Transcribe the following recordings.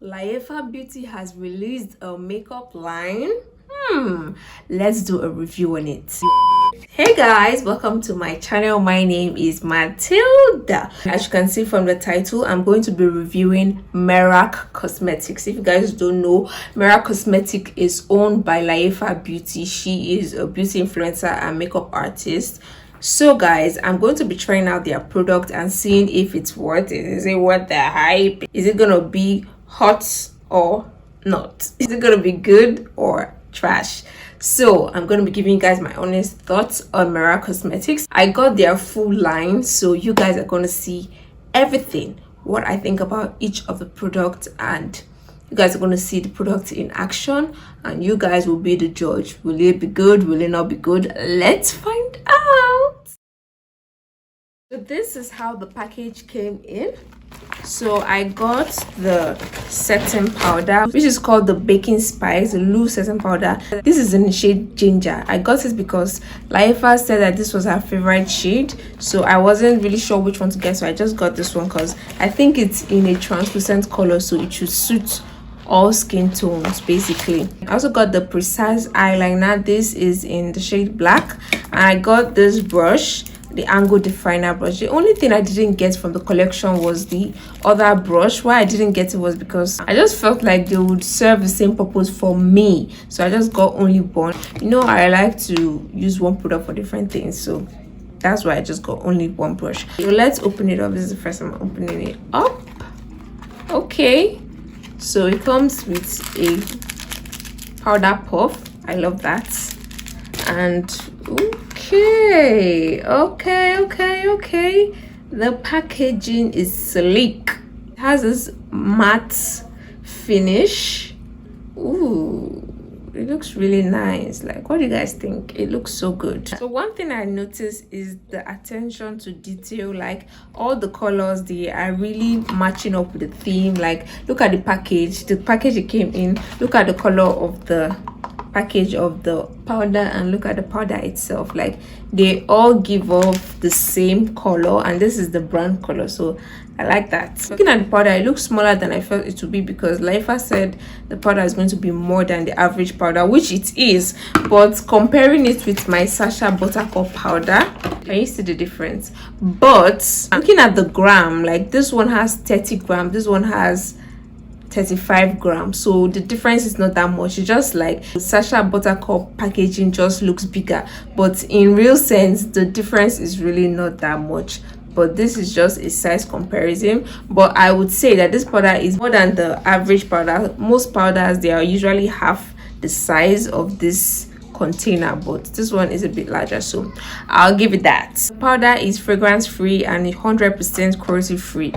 Layefabeauty has released a makeup line. Let's do a review on it. Hey guys, welcome to my channel. My name is Mathilda. As you can see from the title, I'm going to be reviewing MERAK Cosmetics. If you guys don't know, MERAK Cosmetic is owned by Layefabeauty. She is a beauty influencer and makeup artist. So guys, I'm going to be trying out their product and seeing if it's worth it. Is it worth the hype? Is it gonna be hot or not? Is it gonna be good or trash? So I'm going to be giving you guys my honest thoughts on MERAK Cosmetics. I got their full line, so you guys are going to see everything, what I think about each of the products, and you guys are going to see the product in action, and you guys will be the judge. Will it be good? Will it not be good? Let's find out. So this is how the package came in. So I got the setting powder, which is called the baking spice, the loose setting powder. This is in the shade ginger. I got it because Layefa said that this was her favorite shade, so I wasn't really sure which one to get, so I just got this one because I think it's in a translucent color, so it should suit all skin tones basically. I also got the precise eyeliner. This is in the shade black, and I got this brush, the angle definer brush. The only thing I didn't get from the collection was the other brush. Why I didn't get it was because I just felt like they would serve the same purpose for me, so I just got only one. You know, I like to use one product for different things, so that's why I just got only one brush. So let's open it up. This is the first time I'm opening it up. Okay, so it comes with a powder puff. I love that. And okay, the packaging is sleek. It has this matte finish. Ooh, it looks really nice. Like, what do you guys think? It looks so good. So one thing I noticed is the attention to detail. Like, all the colors, they are really matching up with the theme. Like, look at the package it came in. Look at the color of the package of the powder, and look at the powder itself. Like, they all give off the same color, and this is the brown color, so I like that. Looking at the powder, it looks smaller than I felt it would be because Layefa said the powder is going to be more than the average powder, which it is, but comparing it with my Sasha Buttercup powder, can you see the difference? But looking at the gram, like this one has 30 grams, this one has 35 grams, so the difference is not that much. It's just like Sasha Buttercup packaging just looks bigger, but in real sense the difference is really not that much. But this is just a size comparison. But I would say that this powder is more than the average powder. Most powders, they are usually half the size of this container, but this one is a bit larger, so I'll give it that. The powder is fragrance free and 100% cruelty free.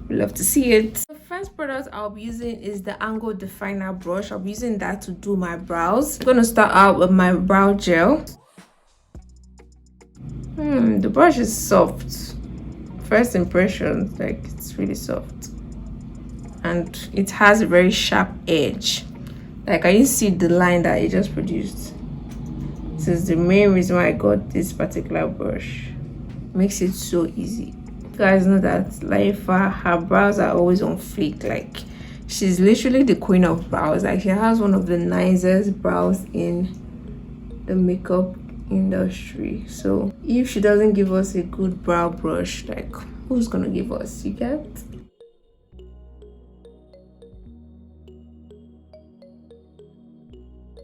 Love to see it. The first product I'll be using is the angle definer brush. I'll be using that to do my brows. I'm gonna start out with my brow gel. The brush is soft. First impression, like, it's really soft, and it has a very sharp edge. Like, I see the line that it just produced. This is the main reason why I got this particular brush. Makes it so easy. You guys know that Layefa, her brows are always on fleek. Like, she's literally the queen of brows. Like, she has one of the nicest brows in the makeup industry. So if she doesn't give us a good brow brush, like, who's gonna give us? You get?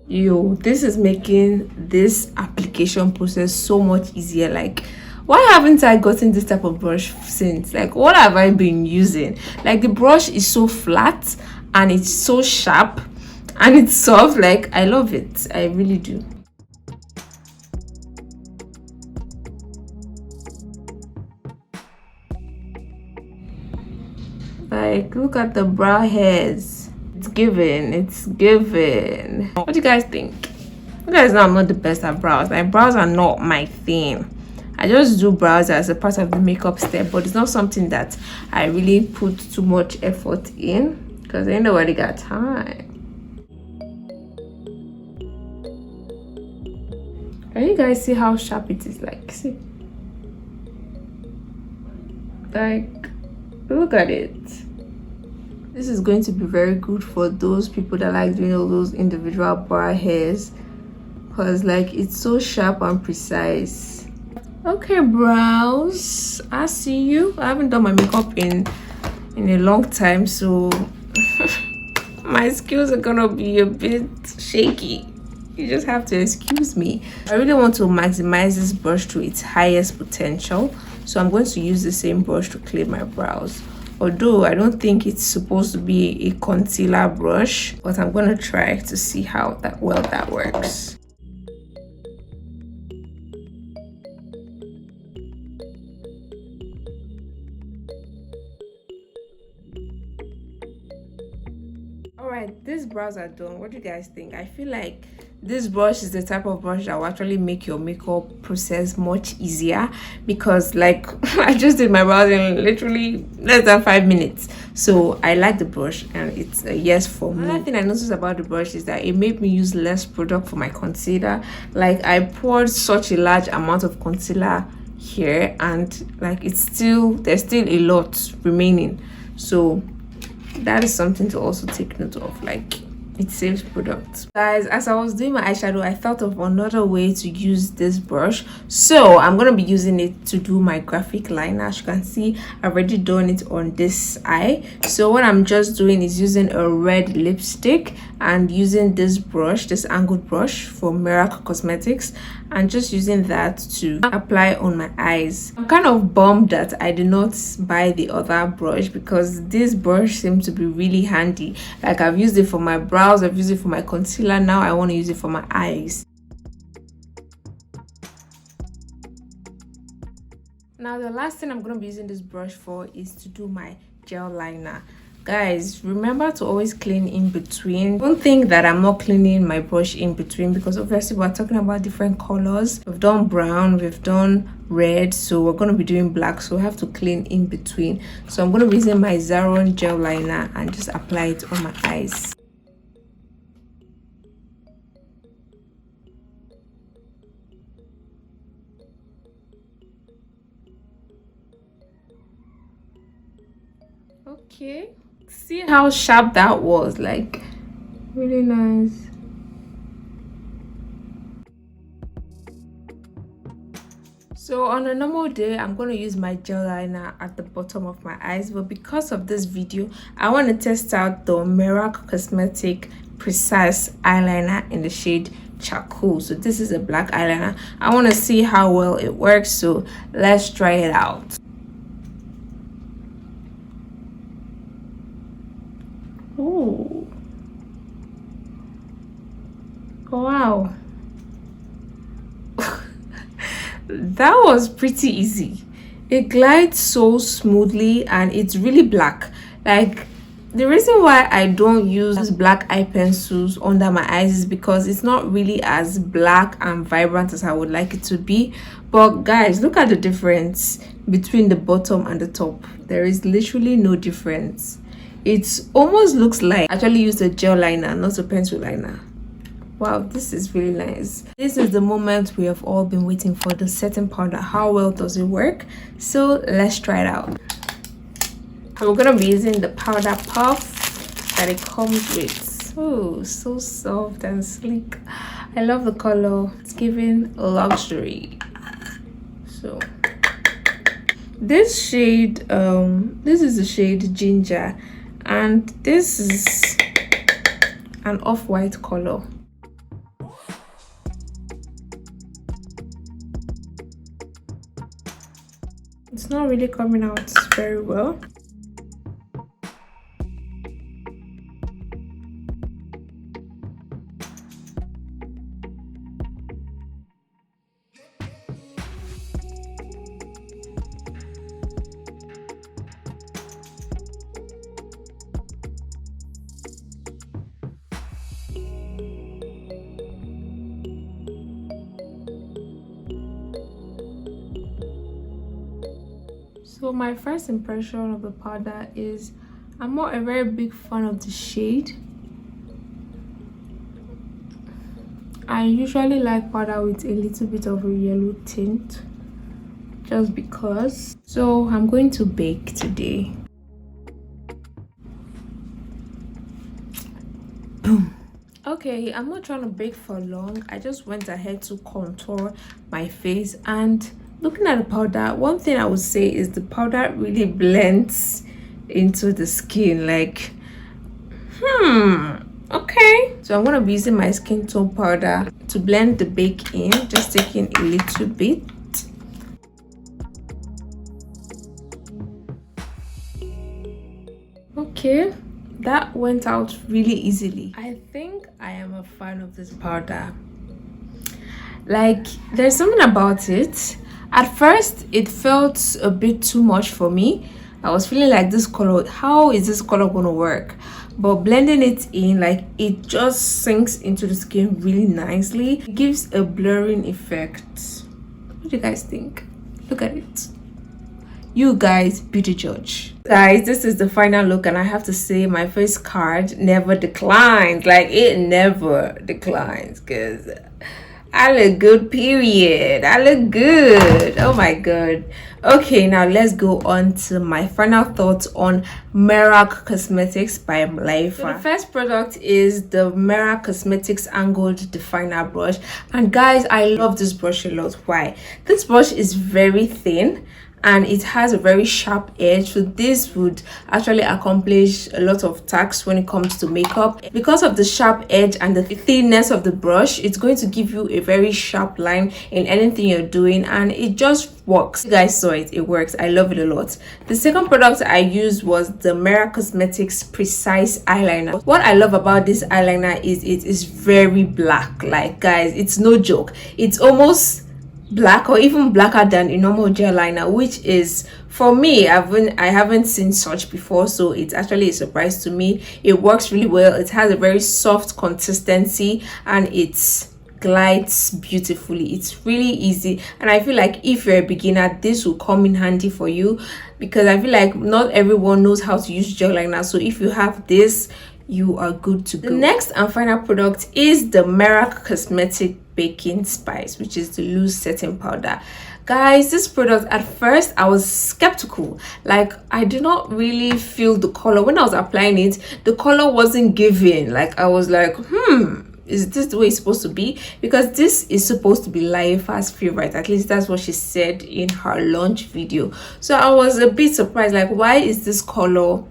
Yo, this is making this application process so much easier. Like, why haven't I gotten this type of brush since? Like, what have I been using? Like, the brush is so flat and it's so sharp and it's soft. Like, I love it. I really do. Like, look at the brow hairs. It's giving. What do you guys think? You guys know I'm not the best at brows. My brows are not my thing. I just do brows as a part of the makeup step, but it's not something that I really put too much effort in because ain't nobody got time. Can you guys see how sharp it is? Like, see, like, look at it. This is going to be very good for those people that like doing all those individual brow hairs, because like it's so sharp and precise. Okay, brows, I see you. I haven't done my makeup in a long time, so my skills are gonna be a bit shaky. You just have to excuse me. I really want to maximize this brush to its highest potential, so I'm going to use the same brush to clean my brows. Although I don't think it's supposed to be a concealer brush, but I'm gonna try to see how that works. Alright, these brows are done. What do you guys think? I feel like this brush is the type of brush that will actually make your makeup process much easier, because like I just did my brows in literally less than 5 minutes. So I like the brush and it's a yes for me. Another thing I noticed about the brush is that it made me use less product for my concealer. Like I poured such a large amount of concealer here, and like there's still a lot remaining. So that is something to also take note of. Like it saves product. Guys, as I was doing my eyeshadow, I thought of another way to use this brush, so I'm gonna be using it to do my graphic liner. As you can see, I've already done it on this eye. So what I'm just doing is using a red lipstick and using this brush, this angled brush from MERAK Cosmetics, and just using that to apply on my eyes. I'm kind of bummed that I did not buy the other brush, because this brush seems to be really handy. Like I've used it for my brows, I've used it for my concealer, now I want to use it for my eyes. Now the last thing I'm going to be using this brush for is to do my gel liner. Guys, remember to always clean in between. Don't think that I'm not cleaning my brush in between, because obviously we're talking about different colors. We've done brown, we've done red, so we're going to be doing black, so we have to clean in between. So I'm going to be using my Zaron gel liner and just apply it on my eyes. Okay, see how sharp that was, like really nice. So on a normal day, I'm going to use my gel liner at the bottom of my eyes, but because of this video, I want to test out the MERAK Cosmetic Precise Eyeliner in the shade Charcoal. So this is a black eyeliner. I want to see how well it works, so let's try it out. Oh wow. That was pretty easy. It glides so smoothly and it's really black. Like the reason why I don't use black eye pencils under my eyes is because it's not really as black and vibrant as I would like it to be. But guys, look at the difference between the bottom and the top. There is literally no difference. It almost looks like I actually used a gel liner, not a pencil liner. Wow, this is really nice. This is the moment we have all been waiting for, the setting powder. How well does it work? So let's try it out. I'm gonna be using the powder puff that it comes with. Oh, so soft and sleek. I love the color. It's giving luxury. So this shade, this is the shade Ginger, and this is an off-white color. It's not really coming out very well. So my first impression of the powder is I'm not a very big fan of the shade. I usually like powder with a little bit of a yellow tint, just because. So I'm going to bake today. Boom. Okay, I'm not trying to bake for long. I just went ahead to contour my face, and looking at the powder, one thing I would say is the powder really blends into the skin. Like, okay. So I'm gonna be using my skin tone powder to blend the bake in, just taking a little bit. Okay, that went out really easily. I think I am a fan of this powder. Like, there's something about it. At first it felt a bit too much for me. I was feeling like, this color, how is this color gonna work? But blending it in, like, it just sinks into the skin really nicely. It gives a blurring effect. What do you guys think? Look at it. You guys be the judge. Guys, this is the final look, and I have to say my face card never declines. Like, it never declines, because I look good, period. I look good. Oh my god. Okay, now let's go on to my final thoughts on MERAK Cosmetics by Layefa. So the first product is the MERAK Cosmetics Angled Definer Brush, and guys, I love this brush a lot. Why? This brush is very thin and it has a very sharp edge, so this would actually accomplish a lot of tasks when it comes to makeup. Because of the sharp edge and the thinness of the brush, it's going to give you a very sharp line in anything you're doing, and it just works. You guys saw it, it works. I love it a lot. The second product I used was the MERAK Cosmetics Precise Eyeliner. What I love about this eyeliner is it is very black. Like, guys, it's no joke. It's almost black, or even blacker than a normal gel liner, which is, for me, I haven't seen such before, so it's actually a surprise to me. It works really well. It has a very soft consistency and it glides beautifully. It's really easy, and I feel like if you're a beginner, this will come in handy for you, because I feel like not everyone knows how to use gel liner. So if you have this, you are good to go. The next and final product is the MERAK Cosmetic Baking Spice, which is the loose setting powder. Guys, this product, at first I was skeptical. Like, I did not really feel the color when I was applying it. The color wasn't giving. Like, I was like, is this the way it's supposed to be? Because this is supposed to be Layefa's favorite. At least that's what she said in her launch video. So I was a bit surprised, like, why is this color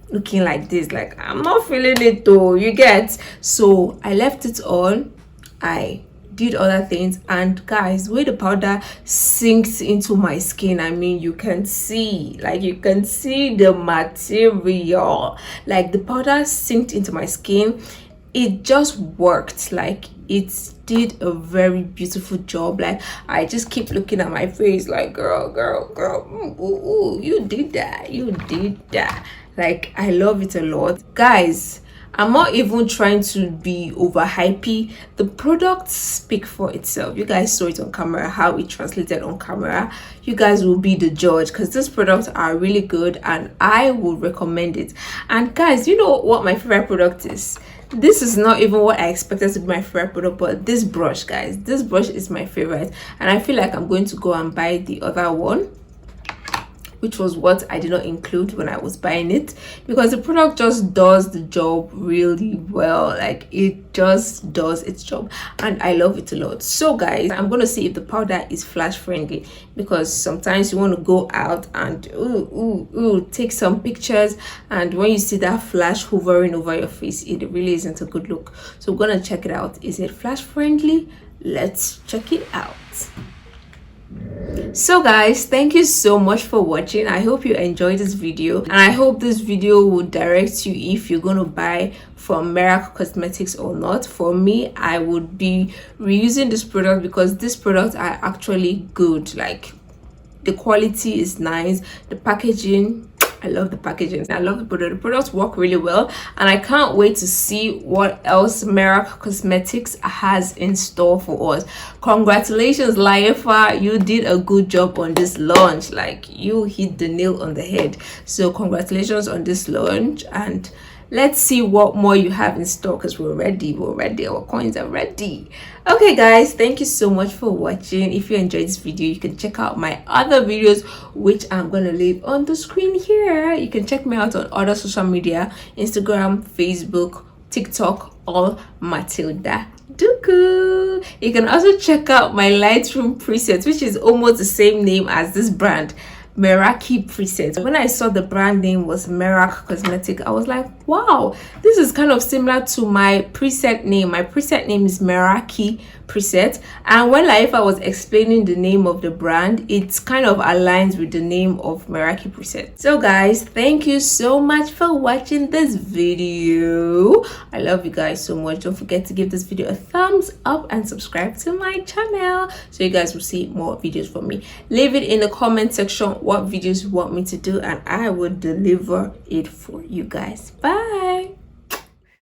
looking like this? Like, I'm not feeling it though, you get. So I left it on. I did other things, and guys, the way the powder sinks into my skin, I mean, you can see, like, you can see the material. Like, the powder sinked into my skin. It just worked. Like, it did a very beautiful job. Like, I just keep looking at my face like, girl, you did that. Like, I love it a lot. Guys, I'm not even trying to be overhypey. The products speak for itself. You guys saw it on camera, how it translated on camera. You guys will be the judge, because these products are really good and I would recommend it. And guys, you know what my favorite product is? This is not even what I expected to be my favorite product, but this brush, guys, this brush is my favorite, and I feel like I'm going to go and buy the other one, which was what I did not include when I was buying it, because the product just does the job really well. Like, it just does its job and I love it a lot. So guys, I'm gonna see if the powder is flash friendly, because sometimes you want to go out and take some pictures, and when you see that flash hovering over your face, it really isn't a good look. So we're gonna check it out. Is it flash friendly? Let's check it out. So guys, thank you so much for watching. I hope you enjoyed this video, and I hope this video will direct you if you're going to buy from MERAK Cosmetics or not. For me, I would be reusing this product because these products are actually good. Like, the quality is nice, the packaging, I love the packaging, I love the product. The products work really well, and I can't wait to see what else MERAK Cosmetics has in store for us. Congratulations, Layefa, you did a good job on this launch. Like, you hit the nail on the head. So congratulations on this launch, and let's see what more you have in store, because we're ready, our coins are ready. Okay guys, thank you so much for watching. If you enjoyed this video, you can check out my other videos, which I'm gonna leave on the screen here. You can check me out on other social media, Instagram, Facebook, TikTok, all Mathildaduku. You can also check out my Lightroom presets, which is almost the same name as this brand, MERAK presets. When I saw the brand name was MERAK Cosmetic, I was like, wow, this is kind of similar to my preset name. My preset name is MERAK preset, and when Layefa was explaining the name of the brand, it kind of aligns with the name of MERAK preset. So guys, thank you so much for watching this video. I love you guys so much. Don't forget to give this video a thumbs up and subscribe to my channel so you guys will see more videos from me. Leave it in the comment section what videos you want me to do, and I will deliver it for you guys. Bye.